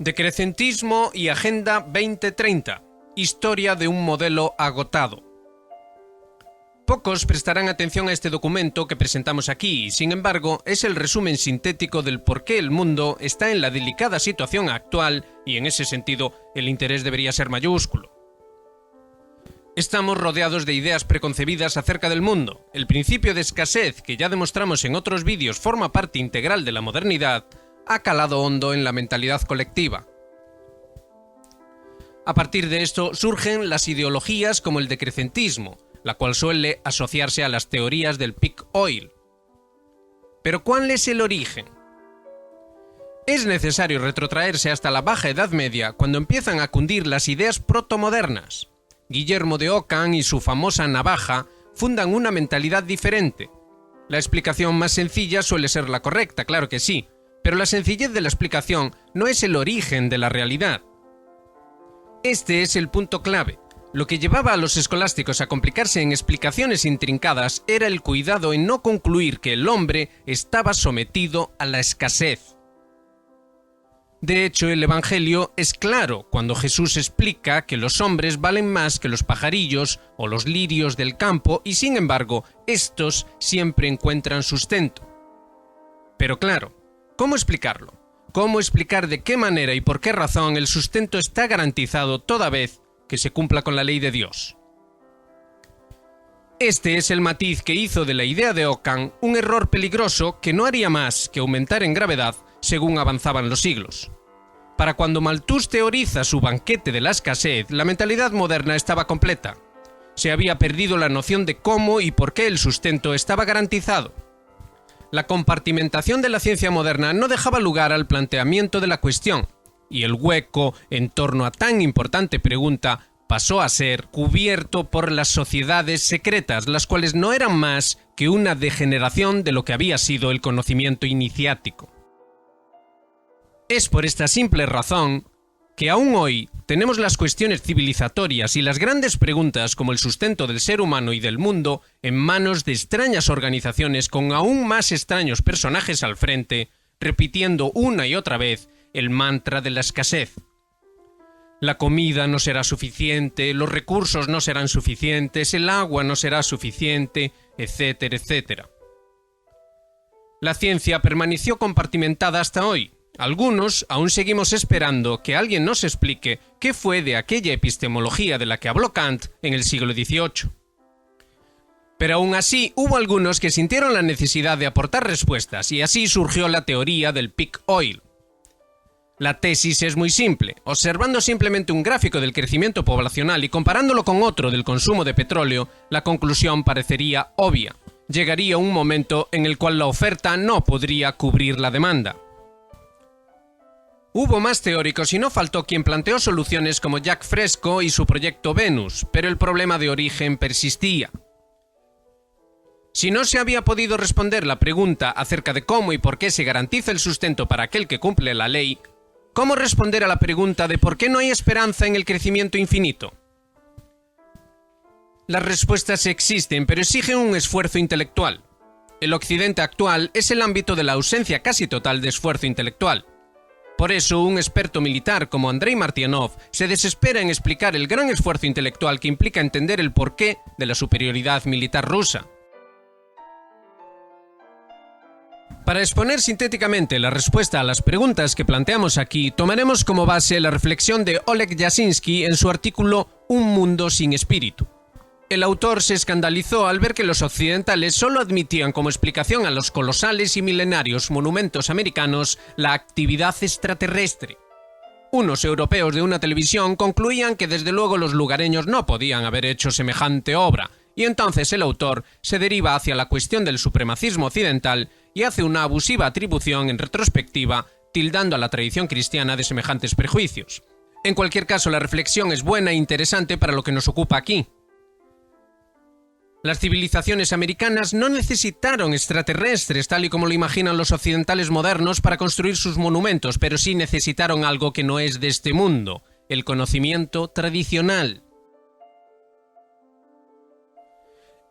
Decrecentismo y Agenda 2030. Historia de un modelo agotado. Pocos prestarán atención a este documento que presentamos aquí y, sin embargo, es el resumen sintético del por qué el mundo está en la delicada situación actual y, en ese sentido, el interés debería ser mayúsculo. Estamos rodeados de ideas preconcebidas acerca del mundo. El principio de escasez, que ya demostramos en otros vídeos forma parte integral de la modernidad, ha calado hondo en la mentalidad colectiva. A partir de esto surgen las ideologías como el decrecentismo, la cual suele asociarse a las teorías del peak oil. Pero ¿cuál es el origen? Es necesario retrotraerse hasta la Baja Edad Media, cuando empiezan a cundir las ideas protomodernas. Guillermo de Ockham y su famosa navaja fundan una mentalidad diferente. La explicación más sencilla suele ser la correcta, claro que sí, pero la sencillez de la explicación no es el origen de la realidad. Este es el punto clave. Lo que llevaba a los escolásticos a complicarse en explicaciones intrincadas era el cuidado en no concluir que el hombre estaba sometido a la escasez. De hecho, el Evangelio es claro cuando Jesús explica que los hombres valen más que los pajarillos o los lirios del campo y, sin embargo, estos siempre encuentran sustento. Pero claro, ¿cómo explicarlo? ¿Cómo explicar de qué manera y por qué razón el sustento está garantizado toda vez que se cumpla con la ley de Dios? Este es el matiz que hizo de la idea de Ockham un error peligroso que no haría más que aumentar en gravedad según avanzaban los siglos. Para cuando Malthus teoriza su banquete de la escasez, la mentalidad moderna estaba completa. Se había perdido la noción de cómo y por qué el sustento estaba garantizado. La compartimentación de la ciencia moderna no dejaba lugar al planteamiento de la cuestión, y el hueco en torno a tan importante pregunta pasó a ser cubierto por las sociedades secretas, las cuales no eran más que una degeneración de lo que había sido el conocimiento iniciático. Es por esta simple razón que aún hoy tenemos las cuestiones civilizatorias y las grandes preguntas como el sustento del ser humano y del mundo en manos de extrañas organizaciones con aún más extraños personajes al frente, repitiendo una y otra vez el mantra de la escasez. La comida no será suficiente, los recursos no serán suficientes, el agua no será suficiente, etcétera, etcétera. La ciencia permaneció compartimentada hasta hoy. Algunos aún seguimos esperando que alguien nos explique qué fue de aquella epistemología de la que habló Kant en el siglo XVIII. Pero aún así hubo algunos que sintieron la necesidad de aportar respuestas y así surgió la teoría del peak oil. La tesis es muy simple. Observando simplemente un gráfico del crecimiento poblacional y comparándolo con otro del consumo de petróleo, la conclusión parecería obvia. Llegaría un momento en el cual la oferta no podría cubrir la demanda. Hubo más teóricos y no faltó quien planteó soluciones como Jacques Fresco y su proyecto Venus, pero el problema de origen persistía. Si no se había podido responder la pregunta acerca de cómo y por qué se garantiza el sustento para aquel que cumple la ley, ¿cómo responder a la pregunta de por qué no hay esperanza en el crecimiento infinito? Las respuestas existen, pero exigen un esfuerzo intelectual. El Occidente actual es el ámbito de la ausencia casi total de esfuerzo intelectual. Por eso, un experto militar como Andrei Martyanov se desespera en explicar el gran esfuerzo intelectual que implica entender el porqué de la superioridad militar rusa. Para exponer sintéticamente la respuesta a las preguntas que planteamos aquí, tomaremos como base la reflexión de Oleg Yasinski en su artículo Un mundo sin espíritu. El autor se escandalizó al ver que los occidentales solo admitían como explicación a los colosales y milenarios monumentos americanos la actividad extraterrestre. Unos europeos de una televisión concluían que desde luego los lugareños no podían haber hecho semejante obra, y entonces el autor se deriva hacia la cuestión del supremacismo occidental y hace una abusiva atribución en retrospectiva, tildando a la tradición cristiana de semejantes prejuicios. En cualquier caso, la reflexión es buena e interesante para lo que nos ocupa aquí. Las civilizaciones americanas no necesitaron extraterrestres tal y como lo imaginan los occidentales modernos para construir sus monumentos, pero sí necesitaron algo que no es de este mundo, el conocimiento tradicional.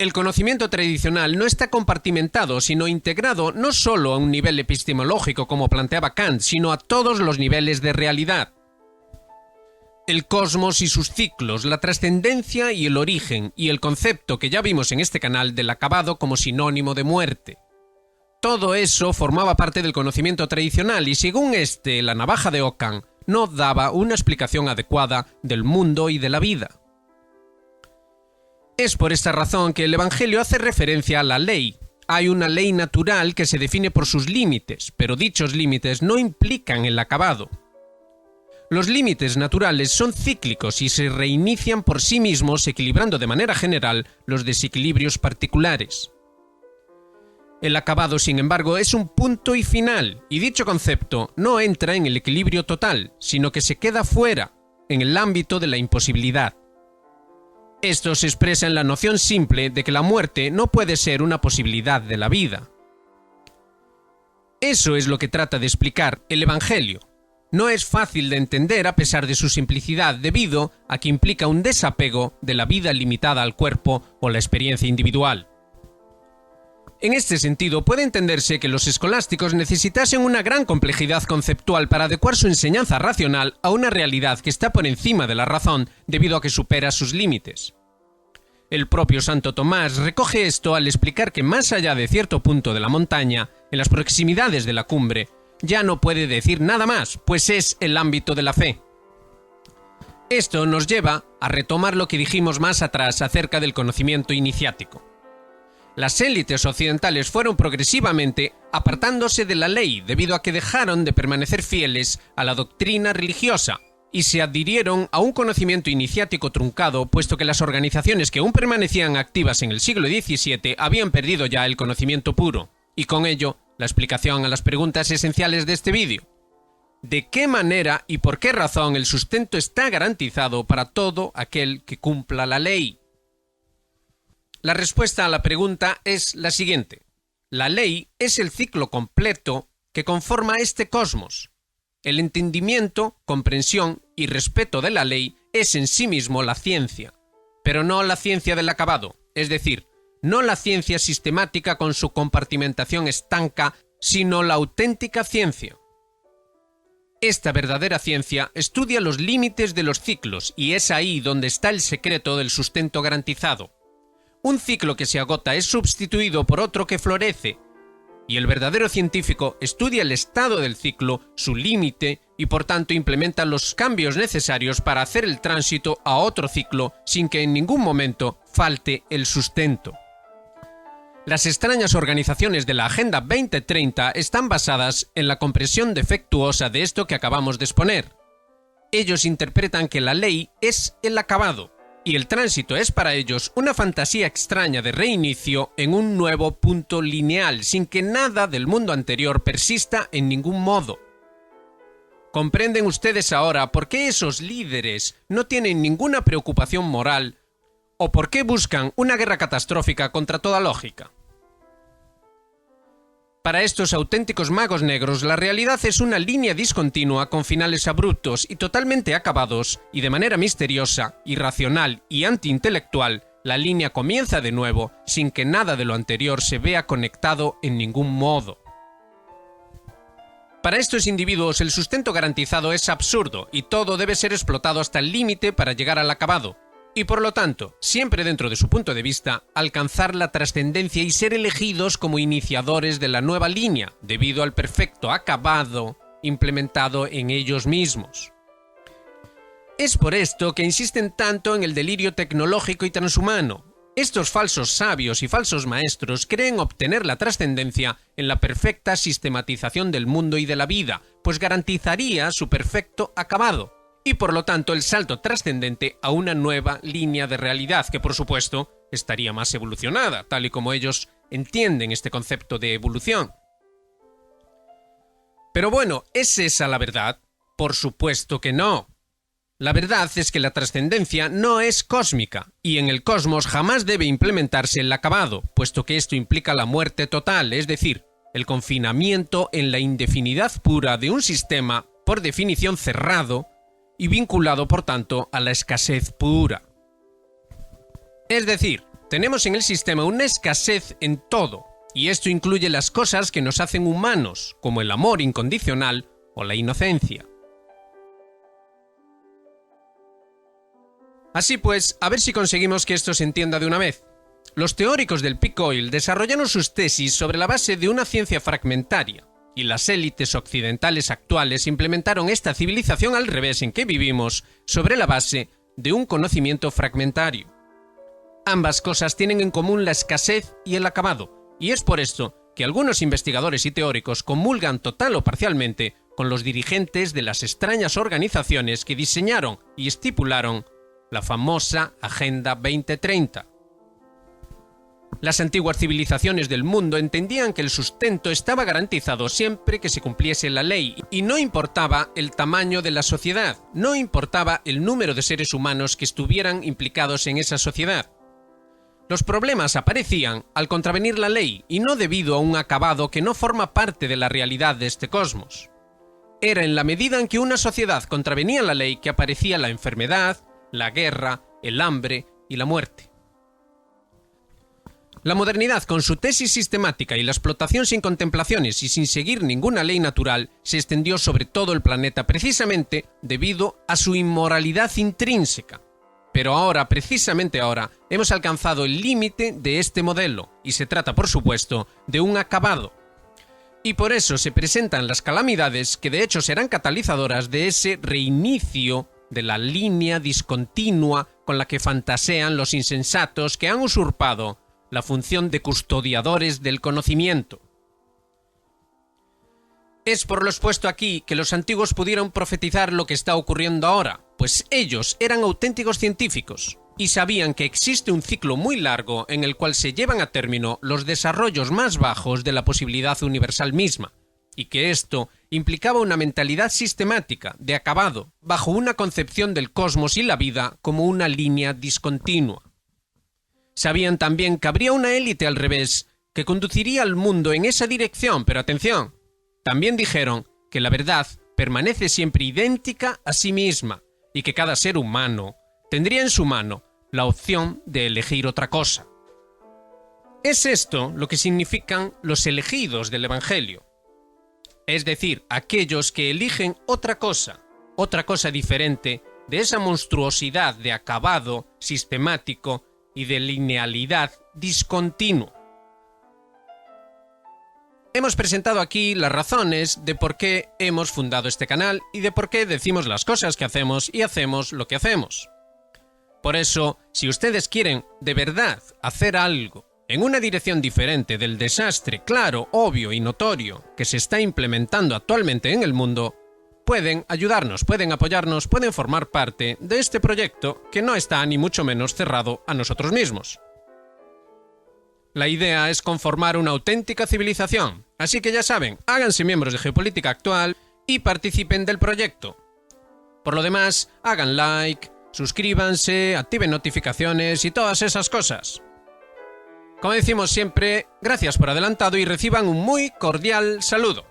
El conocimiento tradicional no está compartimentado, sino integrado no solo a un nivel epistemológico como planteaba Kant, sino a todos los niveles de realidad. El cosmos y sus ciclos, la trascendencia y el origen, y el concepto que ya vimos en este canal del acabado como sinónimo de muerte. Todo eso formaba parte del conocimiento tradicional y según la navaja de Ockham no daba una explicación adecuada del mundo y de la vida. Es por esta razón que el Evangelio hace referencia a la ley. Hay una ley natural que se define por sus límites, pero dichos límites no implican el acabado. Los límites naturales son cíclicos y se reinician por sí mismos, equilibrando de manera general los desequilibrios particulares. El acabado, sin embargo, es un punto y final, y dicho concepto no entra en el equilibrio total, sino que se queda fuera, en el ámbito de la imposibilidad. Esto se expresa en la noción simple de que la muerte no puede ser una posibilidad de la vida. Eso es lo que trata de explicar el Evangelio. No es fácil de entender a pesar de su simplicidad debido a que implica un desapego de la vida limitada al cuerpo o la experiencia individual. En este sentido, puede entenderse que los escolásticos necesitasen una gran complejidad conceptual para adecuar su enseñanza racional a una realidad que está por encima de la razón debido a que supera sus límites. El propio Santo Tomás recoge esto al explicar que más allá de cierto punto de la montaña, en las proximidades de la cumbre, ya no puede decir nada más, pues es el ámbito de la fe. Esto nos lleva a retomar lo que dijimos más atrás acerca del conocimiento iniciático. Las élites occidentales fueron progresivamente apartándose de la ley debido a que dejaron de permanecer fieles a la doctrina religiosa y se adhirieron a un conocimiento iniciático truncado, puesto que las organizaciones que aún permanecían activas en el siglo XVII habían perdido ya el conocimiento puro, y con ello la explicación a las preguntas esenciales de este vídeo. ¿De qué manera y por qué razón el sustento está garantizado para todo aquel que cumpla la ley? La respuesta a la pregunta es la siguiente. La ley es el ciclo completo que conforma este cosmos. El entendimiento, comprensión y respeto de la ley es en sí mismo la ciencia, pero no la ciencia del acabado, es decir, no la ciencia sistemática con su compartimentación estanca, sino la auténtica ciencia. Esta verdadera ciencia estudia los límites de los ciclos y es ahí donde está el secreto del sustento garantizado. Un ciclo que se agota es sustituido por otro que florece, y el verdadero científico estudia el estado del ciclo, su límite, y por tanto implementa los cambios necesarios para hacer el tránsito a otro ciclo sin que en ningún momento falte el sustento. Las extrañas organizaciones de la Agenda 2030 están basadas en la comprensión defectuosa de esto que acabamos de exponer. Ellos interpretan que la ley es el acabado, y el tránsito es para ellos una fantasía extraña de reinicio en un nuevo punto lineal, sin que nada del mundo anterior persista en ningún modo. ¿Comprenden ustedes ahora por qué esos líderes no tienen ninguna preocupación moral o por qué buscan una guerra catastrófica contra toda lógica? Para estos auténticos magos negros, la realidad es una línea discontinua con finales abruptos y totalmente acabados, y de manera misteriosa, irracional y antiintelectual, la línea comienza de nuevo, sin que nada de lo anterior se vea conectado en ningún modo. Para estos individuos, el sustento garantizado es absurdo, y todo debe ser explotado hasta el límite para llegar al acabado. Y por lo tanto, siempre dentro de su punto de vista, alcanzar la trascendencia y ser elegidos como iniciadores de la nueva línea, debido al perfecto acabado implementado en ellos mismos. Es por esto que insisten tanto en el delirio tecnológico y transhumano. Estos falsos sabios y falsos maestros creen obtener la trascendencia en la perfecta sistematización del mundo y de la vida, pues garantizaría su perfecto acabado. Y por lo tanto el salto trascendente a una nueva línea de realidad que, por supuesto, estaría más evolucionada, tal y como ellos entienden este concepto de evolución. Pero bueno, ¿es esa la verdad? Por supuesto que no. La verdad es que la trascendencia no es cósmica, y en el cosmos jamás debe implementarse el acabado, puesto que esto implica la muerte total, es decir, el confinamiento en la indefinidad pura de un sistema, por definición cerrado, y vinculado por tanto a la escasez pura. Es decir, Tenemos en el sistema una escasez en todo, y esto incluye las cosas que nos hacen humanos, como el amor incondicional o la inocencia. Así pues, a ver si conseguimos que esto se entienda de una vez. Los teóricos del peak oil desarrollaron sus tesis sobre la base de una ciencia fragmentaria, y las élites occidentales actuales implementaron esta civilización al revés en que vivimos, sobre la base de un conocimiento fragmentario. Ambas cosas tienen en común la escasez y el acabado, y es por esto que algunos investigadores y teóricos comulgan total o parcialmente con los dirigentes de las extrañas organizaciones que diseñaron y estipularon la famosa Agenda 2030. Las antiguas civilizaciones del mundo entendían que el sustento estaba garantizado siempre que se cumpliese la ley, y no importaba el tamaño de la sociedad, no importaba el número de seres humanos que estuvieran implicados en esa sociedad. Los problemas aparecían al contravenir la ley y no debido a un acabado que no forma parte de la realidad de este cosmos. Era en la medida en que una sociedad contravenía la ley que aparecía la enfermedad, la guerra, el hambre y la muerte. La modernidad, con su tesis sistemática y la explotación sin contemplaciones y sin seguir ninguna ley natural, se extendió sobre todo el planeta precisamente debido a su inmoralidad intrínseca. Pero ahora, precisamente ahora, hemos alcanzado el límite de este modelo, y se trata, por supuesto, de un acabado. Y por eso se presentan las calamidades que de hecho serán catalizadoras de ese reinicio de la línea discontinua con la que fantasean los insensatos que han usurpado la función de custodiadores del conocimiento. Es por lo expuesto aquí que los antiguos pudieron profetizar lo que está ocurriendo ahora, pues ellos eran auténticos científicos y sabían que existe un ciclo muy largo en el cual se llevan a término los desarrollos más bajos de la posibilidad universal misma, y que esto implicaba una mentalidad sistemática, de acabado, bajo una concepción del cosmos y la vida como una línea discontinua. Sabían también que habría una élite al revés, que conduciría al mundo en esa dirección, pero atención, también dijeron que la verdad permanece siempre idéntica a sí misma, y que cada ser humano tendría en su mano la opción de elegir otra cosa. Es esto lo que significan los elegidos del Evangelio. Es decir, aquellos que eligen otra cosa diferente de esa monstruosidad de acabado sistemático y de linealidad discontinua. Hemos presentado aquí las razones de por qué hemos fundado este canal y de por qué decimos las cosas que hacemos y hacemos lo que hacemos. Por eso, si ustedes quieren de verdad hacer algo en una dirección diferente del desastre claro, obvio y notorio que se está implementando actualmente en el mundo, pueden ayudarnos, pueden apoyarnos, pueden formar parte de este proyecto que no está ni mucho menos cerrado a nosotros mismos. La idea es conformar una auténtica civilización, así que ya saben, háganse miembros de Geopolítica Actual y participen del proyecto. Por lo demás, hagan like, suscríbanse, activen notificaciones y todas esas cosas. Como decimos siempre, gracias por adelantado y reciban un muy cordial saludo.